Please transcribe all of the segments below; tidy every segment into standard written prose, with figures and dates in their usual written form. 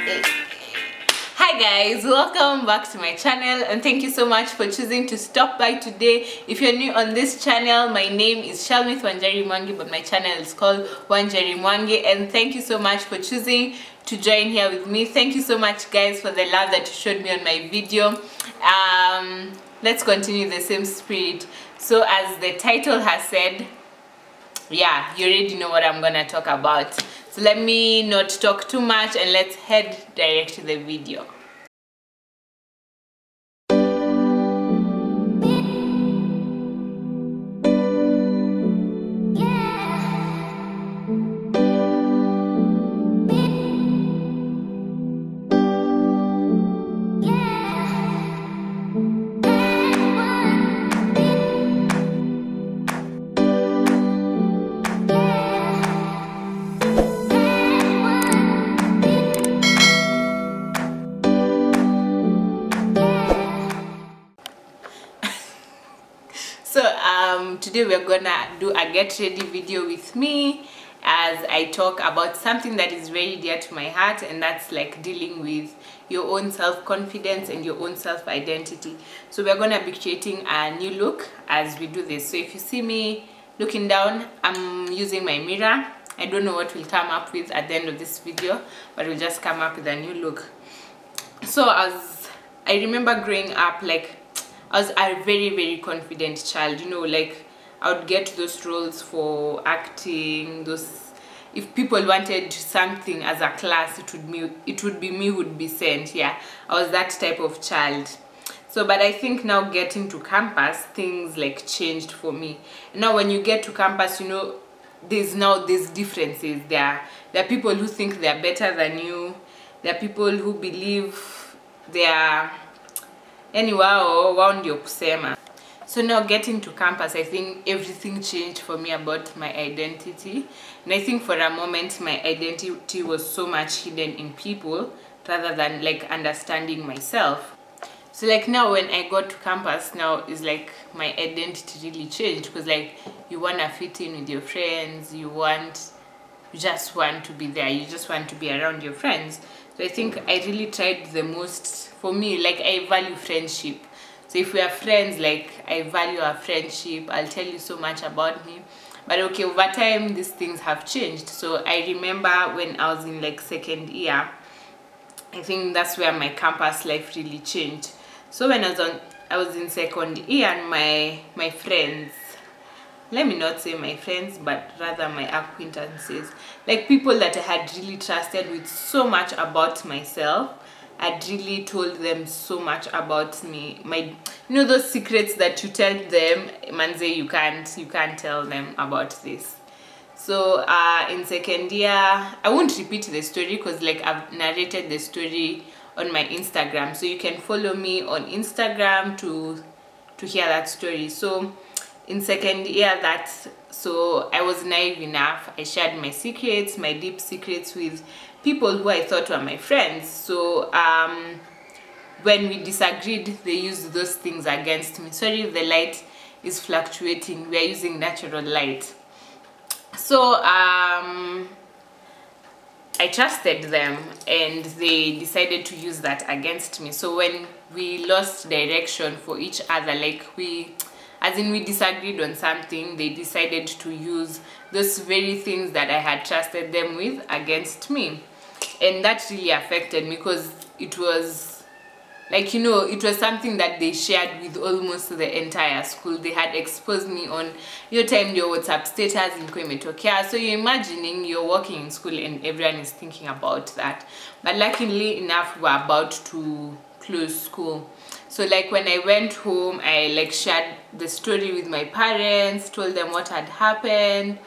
Hi guys, welcome back to my channel and thank you so much for choosing to stop by today. If you're new on this channel, my name is Wanjeri Mwangi, but my channel is called Wanjeri Mwangi, and thank you so much for choosing to join here with me. Thank you so much guys for the love that you showed me on my video. Let's continue the same spirit. So as the title has said, yeah, you already know what I'm gonna talk about. So let me not talk too much and let's head direct to the video. Today we're gonna do a get ready video with me as I talk about something that is very dear to my heart, and that's like dealing with your own self-confidence and your own self-identity. So we're gonna be creating a new look as we do this. So if you see me looking down, I'm using my mirror. I don't know what we'll come up with at the end of this video, but we'll just come up with a new look. So as I remember growing up, like I was a very confident child, you know, like I would get those roles for acting, those, if people wanted something as a class, it would be me who would be sent. Yeah, I was that type of child. So but I think now getting to campus, things like changed for me. Now when you get to campus, you know, there's differences. There are people who think they're better than you. There are people who believe they are kusema. So now getting to campus, I think everything changed for me about my identity. And I think for a moment my identity was so much hidden in people rather than like understanding myself. So like now when I got to campus, now is like my identity really changed, because like you want to fit in with your friends, you just want to be there, you just want to be around your friends. So I think I really tried the most. For me, like I value friendship. So if we are friends, like I value our friendship, I'll tell you so much about me. But okay, over time these things have changed. So I remember when I was in like second year, I think that's where my campus life really changed. So when I was in second year, and my friends, let me not say my friends, but rather my acquaintances, like people that I had really trusted with so much about myself, I'd really told them so much about me, you know, those secrets that you tell them, manze, you can't tell them about this. So in second year, I won't repeat the story because like I've narrated the story on my Instagram, so you can follow me on Instagram to hear that story. So in second year, so I was naive enough. I shared my secrets, my deep secrets, with people who I thought were my friends. So when we disagreed, they used those things against me. Sorry if the light is fluctuating, we are using natural light. So I trusted them and they decided to use that against me. So when we lost direction for each other, like we disagreed on something, they decided to use those very things that I had trusted them with against me. And that really affected me, because it was like, you know, it was something that they shared with almost the entire school. They had exposed me on your time, your WhatsApp status in imetokea. So you're imagining you're working in school and everyone is thinking about that. But luckily enough, we're about to close school. So like when I went home, I like shared the story with my parents, told them what had happened.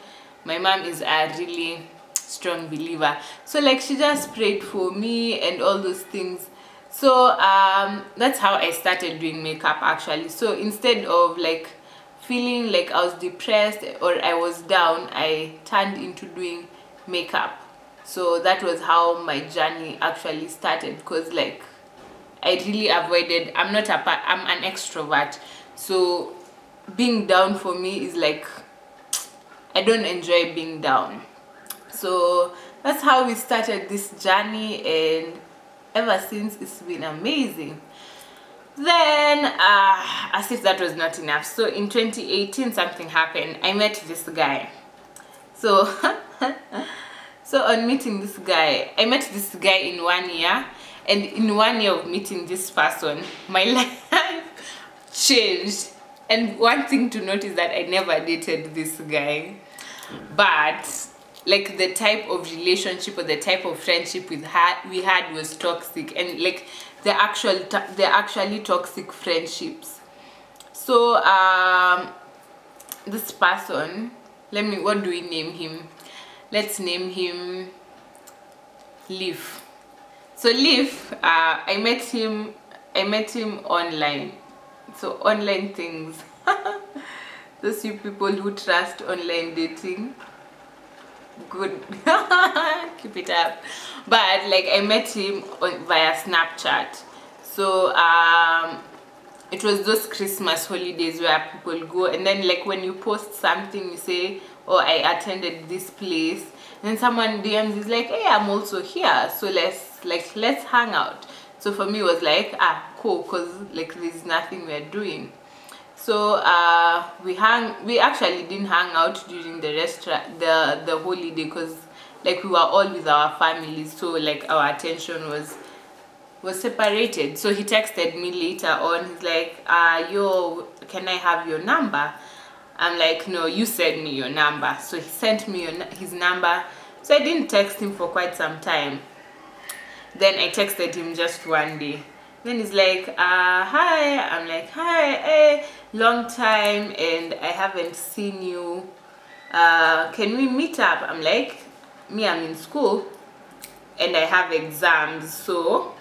My mom is a really strong believer, so like she just prayed for me and all those things. So that's how I started doing makeup actually. So instead of like feeling like I was depressed or I was down, I turned into doing makeup. So that was how my journey actually started, because like I really avoided, I'm an extrovert, so being down for me is like, I don't enjoy being down. So that's how we started this journey, and ever since it's been amazing. Then as if that was not enough, so in 2018 something happened. I met this guy. So so on meeting this guy, I met this guy in 1 year, and in 1 year of meeting this person, my life changed. And one thing to note is that I never dated this guy, but like the type of relationship or the type of friendship we had was toxic, and like they're actually toxic friendships. So this person, what do we name him? Let's name him Leaf. So Leaf, I met him online. So online things. Those you people who trust online dating, good. Keep it up. But like I met him via Snapchat. So it was those Christmas holidays where people go, and then like when you post something, you say, oh, I attended this place, and then someone DMs is like, hey, I'm also here, so let's hang out. So for me it was like, cool, because like there's nothing we're doing. So we actually didn't hang out during the the holiday, because like we were all with our families, so like our attention was separated. So he texted me later on. He's like, yo, can I have your number? I'm like, no, you send me your number. So he sent me his number. So I didn't text him for quite some time. Then I texted him just one day. Then he's like, hi. I'm like, hi, hey, long time and I haven't seen you. Can we meet up? I'm like, I'm in school and I have exams, so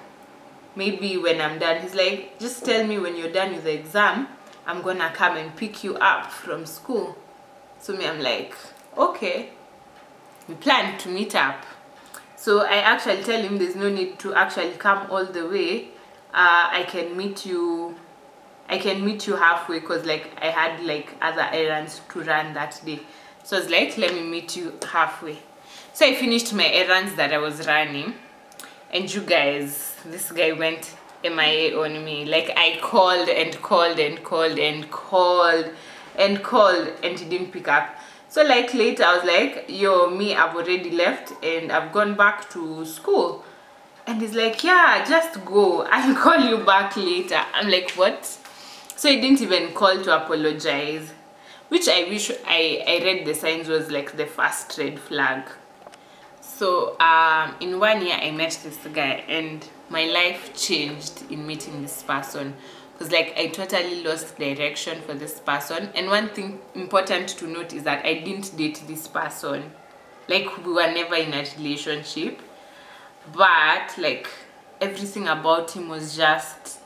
maybe when I'm done. He's like, just tell me when you're done with the exam, I'm gonna come and pick you up from school. So I'm like, okay. We plan to meet up. So I actually tell him there's no need to actually come all the way. I can meet you halfway, because like I had like other errands to run that day. So I was like, let me meet you halfway. So I finished my errands that I was running, and you guys, this guy went MIA on me. Like I called and called and called and called and called, and he didn't pick up. So like later I was like, yo, I've already left and I've gone back to school. And he's like, yeah, just go, I'll call you back later. I'm like, what? So he didn't even call to apologize, which I wish I read the signs was like the first red flag. So in 1 year I met this guy, and my life changed in meeting this person, because like I totally lost direction for this person. And one thing important to note is that I didn't date this person. Like we were never in a relationship, but like everything about him was just,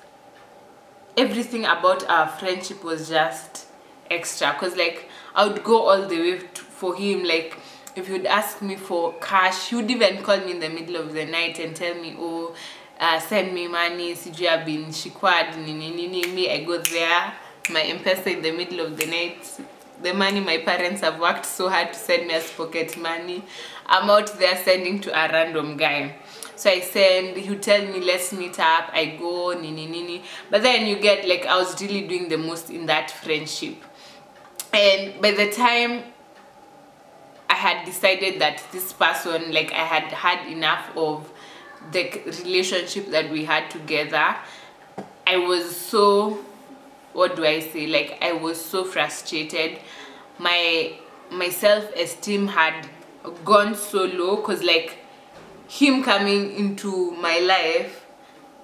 everything about our friendship was just extra, because like I would go all the way for him. Like if you'd ask me for cash, he would even call me in the middle of the night and tell me, oh, send me money, sijui I've been shikwad, me, I go there, my M-Pesa in the middle of the night, the money my parents have worked so hard to send me as pocket money, I'm out there sending to a random guy. So I send, he would tell me, let's meet up, I go, but then you get like, I was really doing the most in that friendship. And by the time I had decided that this person, like I had had enough of the relationship that we had together, I was so, what do I say, like I was so frustrated. My self-esteem had gone so low, because like him coming into my life,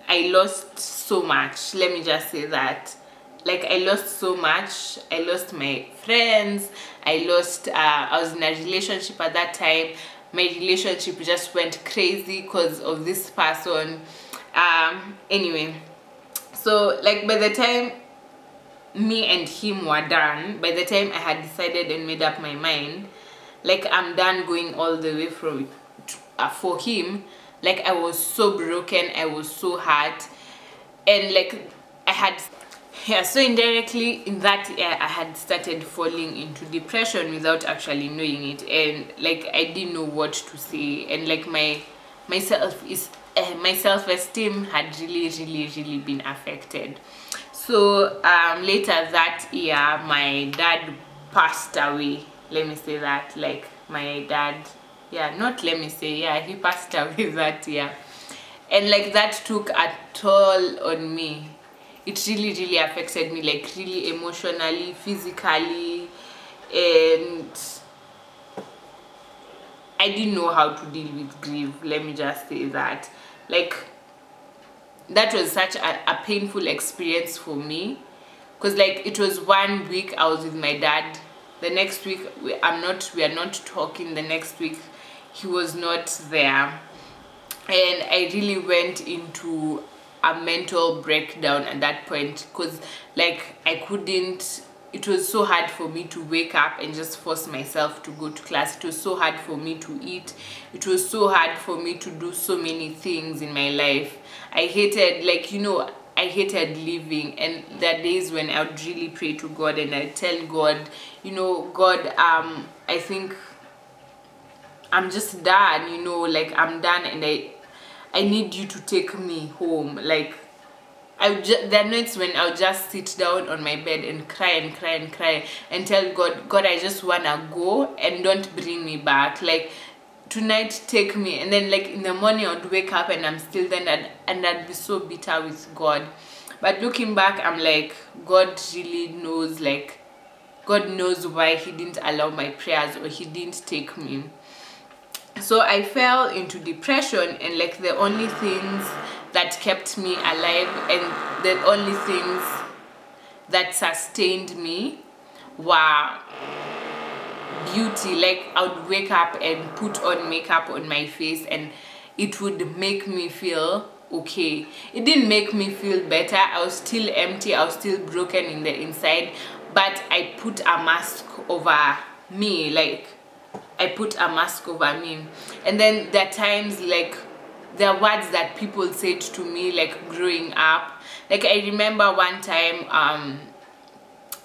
I lost so much. Let me just say that. Like I lost so much. I lost my friends, I was in a relationship at that time. My relationship just went crazy because of this person. Anyway, so like by the time me and him were done, by the time I had decided and made up my mind, like I'm done going all the way for him, like I was so broken, I was so hurt, and like so indirectly in that year I had started falling into depression without actually knowing it. And like I didn't know what to say, and like my my self-esteem had really been affected. So later that year, my dad passed away. Let me say that, like, my dad, yeah, not let me say, yeah, he passed away that year. And like that took a toll on me. It really affected me, like really emotionally, physically, and I didn't know how to deal with grief. Let me just say that. Like, that was such a painful experience for me, because like it was 1 week I was with my dad, the next week we are not talking, the next week he was not there, and I really went into a mental breakdown at that point, because like I couldn't, it was so hard for me to wake up and just force myself to go to class. It was so hard for me to eat. It was so hard for me to do so many things in my life. I hated, like, you know, I hated living. And there are days when I would really pray to God and I tell God, you know, God, I think I'm just done, you know, like I'm done, and I need you to take me home. Like, there are nights when I'll just sit down on my bed and cry and tell God, I just wanna go and don't bring me back. Like, tonight take me. And then like in the morning I would wake up and I'm still there, and I'd be so bitter with God. But looking back, I'm like, God really knows, like God knows why he didn't allow my prayers, or he didn't take me. So I fell into depression, and like the only things that kept me alive and the only things that sustained me were beauty. Like, I would wake up and put on makeup on my face and it would make me feel okay. It didn't make me feel better. I was still empty, I was still broken in the inside, but I put a mask over me. Like, I put a mask over me. And then there are times, like, there are words that people said to me, like growing up. Like, I remember one time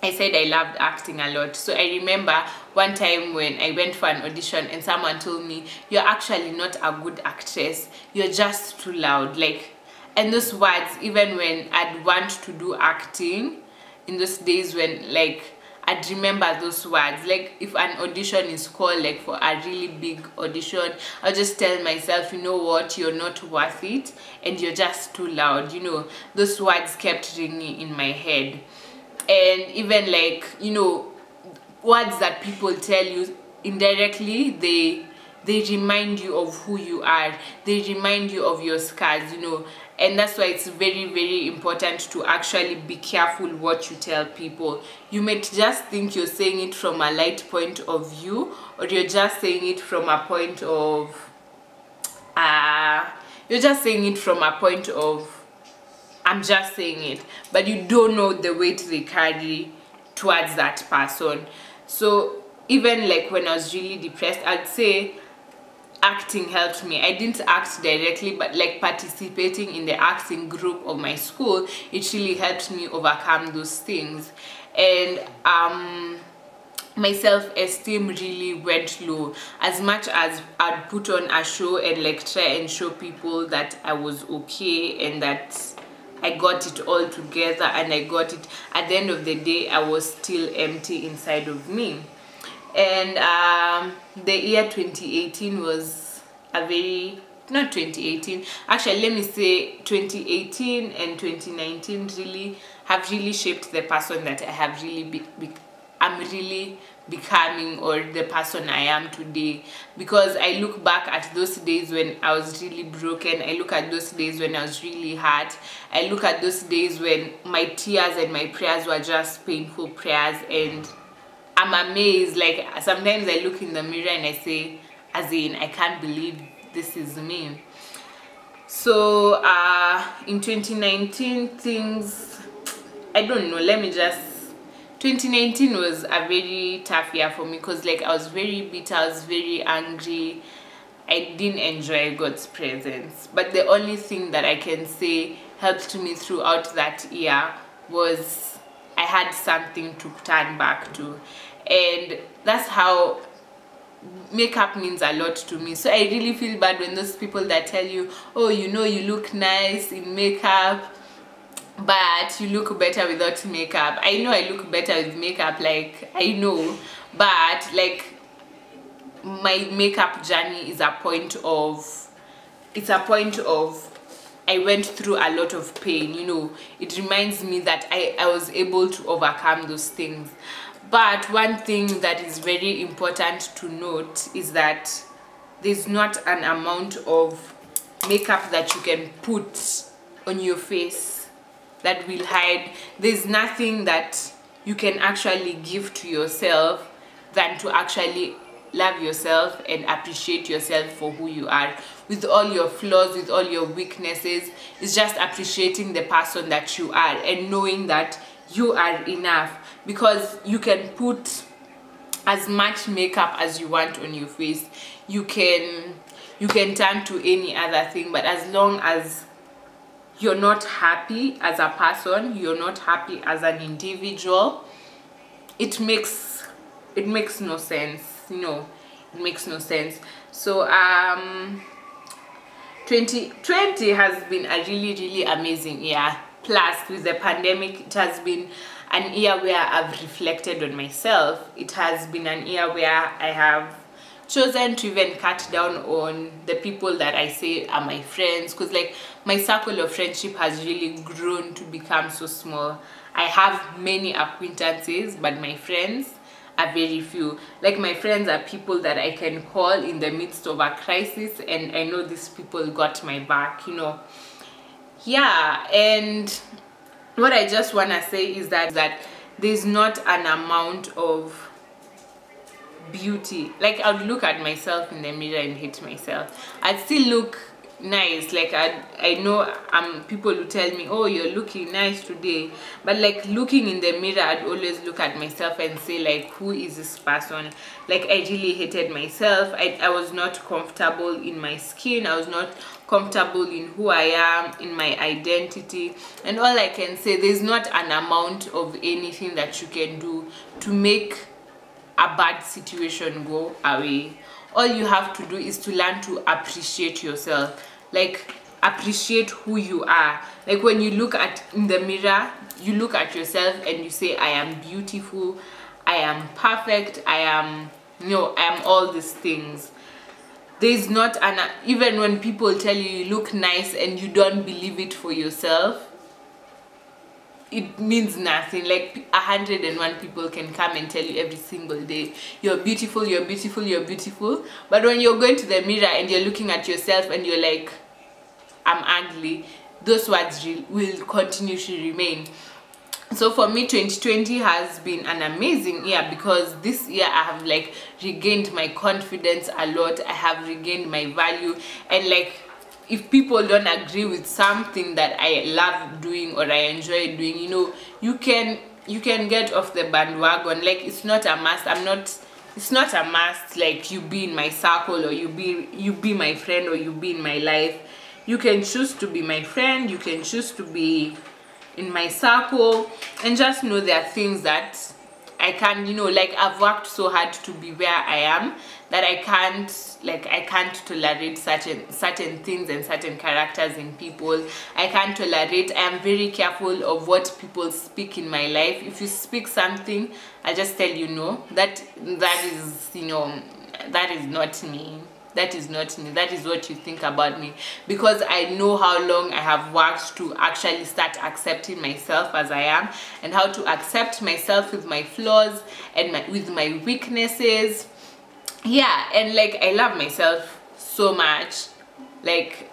I said I loved acting a lot. So I remember one time when I went for an audition and someone told me, you're actually not a good actress, you're just too loud. Like, and those words, even when I'd want to do acting in those days, when like I'd remember those words. Like, if an audition is called, like for a really big audition, I'll just tell myself, you know what, you're not worth it and you're just too loud. You know, those words kept ringing in my head. And even like, you know, words that people tell you indirectly, they remind you of who you are, they remind you of your scars, you know. And that's why it's very important to actually be careful what you tell people. You might just think you're saying it from a light point of view, or you're just saying it from a point of I'm just saying it, but you don't know the weight they carry towards that person. So even like when I was really depressed, I'd say acting helped me. I didn't act directly, but like participating in the acting group of my school, it really helped me overcome those things. And my self-esteem really went low. As much as I'd put on a show and like try and show people that I was okay and that I got it all together and I got it, at the end of the day I was still empty inside of me. And the year 2018 was a very, not 2018, actually let me say 2018 and 2019 really have really shaped the person that I have really I'm really becoming, or the person I am today. Because I look back at those days when I was really broken, I look at those days when I was really hurt, I look at those days when my tears and my prayers were just painful prayers, and I'm amazed. Like, sometimes I look in the mirror and I say, as in, I can't believe this is me. So in 2019 things, I don't know, 2019 was a very tough year for me, because like I was very bitter, I was very angry, I didn't enjoy God's presence. But the only thing that I can say helped me throughout that year was I had something to turn back to. And that's how makeup means a lot to me. So I really feel bad when those people that tell you, oh, you know, you look nice in makeup, but you look better without makeup. I know I look better with makeup, like, I know, but like my makeup journey is a point of, I went through a lot of pain, you know. It reminds me that I was able to overcome those things. But one thing that is very important to note is that there's not an amount of makeup that you can put on your face that will hide. There's nothing that you can actually give to yourself than to actually love yourself and appreciate yourself for who you are, with all your flaws, with all your weaknesses. It's just appreciating the person that you are and knowing that you are enough, because you can put as much makeup as you want on your face. You can turn to any other thing, but as long as you're not happy as a person, you're not happy as an individual, it makes no sense, you know. It makes no sense. So 2020 has been a really amazing year. Plus, with the pandemic, it has been an year where I've reflected on myself. It has been an year where I have chosen to even cut down on the people that I say are my friends, because like my circle of friendship has really grown to become so small. I have many acquaintances, but my friends are very few. Like, my friends are people that I can call in the midst of a crisis, and I know these people got my back, you know. Yeah, and what I just want to say is that there's not an amount of beauty. Like, I would look at myself in the mirror and hate myself. I'd still look nice. Like, I know people who tell me, oh, you're looking nice today, but like, looking in the mirror, I'd always look at myself and say, like, who is this person? Like, I really hated myself. I was not comfortable in my skin. I was not comfortable in who I am, in my identity. And all I can say, there's not an amount of anything that you can do to make a bad situation go away. All you have to do is to learn to appreciate yourself. Like, appreciate who you are. Like, when you look in the mirror, you look at yourself and you say, I am beautiful, I am perfect, I am all these things. There's not even when people tell you you look nice and you don't believe it for yourself, it means nothing. Like, 101 people can come and tell you every single day, you're beautiful, you're beautiful, you're beautiful. But when you're going to the mirror and you're looking at yourself and you're like, I'm ugly, those words will continue to remain. So for me, 2020 has been an amazing year, because this year I have like regained my confidence a lot. I have regained my value, and like, if people don't agree with something that I love doing or I enjoy doing, you know, you can get off the bandwagon. Like, it's not a must. It's not a must like you be in my circle, or you be my friend, or you be in my life. You can choose to be my friend, you can choose to be in my circle, and just know there are things that I can't, you know, like, I've worked so hard to be where I am that I can't tolerate certain things and certain characters in people. I can't tolerate. I am very careful of what people speak in my life. If you speak something, I just tell you, no, that is, you know, that is not me. That is not me. That is what you think about me, because I know how long I have worked to actually start accepting myself as I am, and how to accept myself with my flaws and with my weaknesses. Yeah, and like, I love myself so much. Like,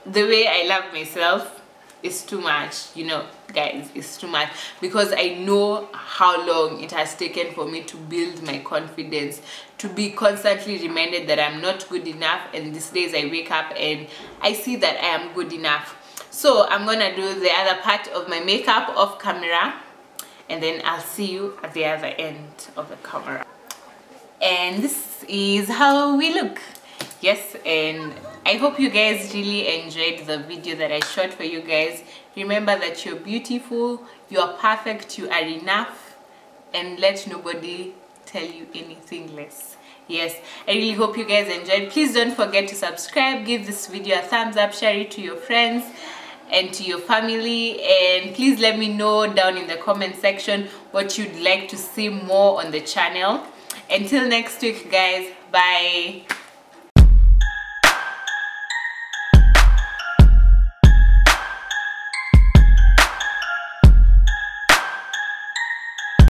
the way I love myself is too much, you know, guys. It's too much, because I know how long it has taken for me to build my confidence, to be constantly reminded that I'm not good enough, and these days I wake up and I see that I am good enough. So I'm gonna do the other part of my makeup off camera, and then I'll see you at the other end of the camera. And this is how we look. Yes, and I hope you guys really enjoyed the video that I shot for you guys. Remember that you're beautiful, you're perfect, you are enough, and let nobody tell you anything less. Yes, I really hope you guys enjoyed. Please don't forget to subscribe, give this video a thumbs up, share it to your friends and to your family, and please let me know down in the comment section what you'd like to see more on the channel. Until next week guys, bye.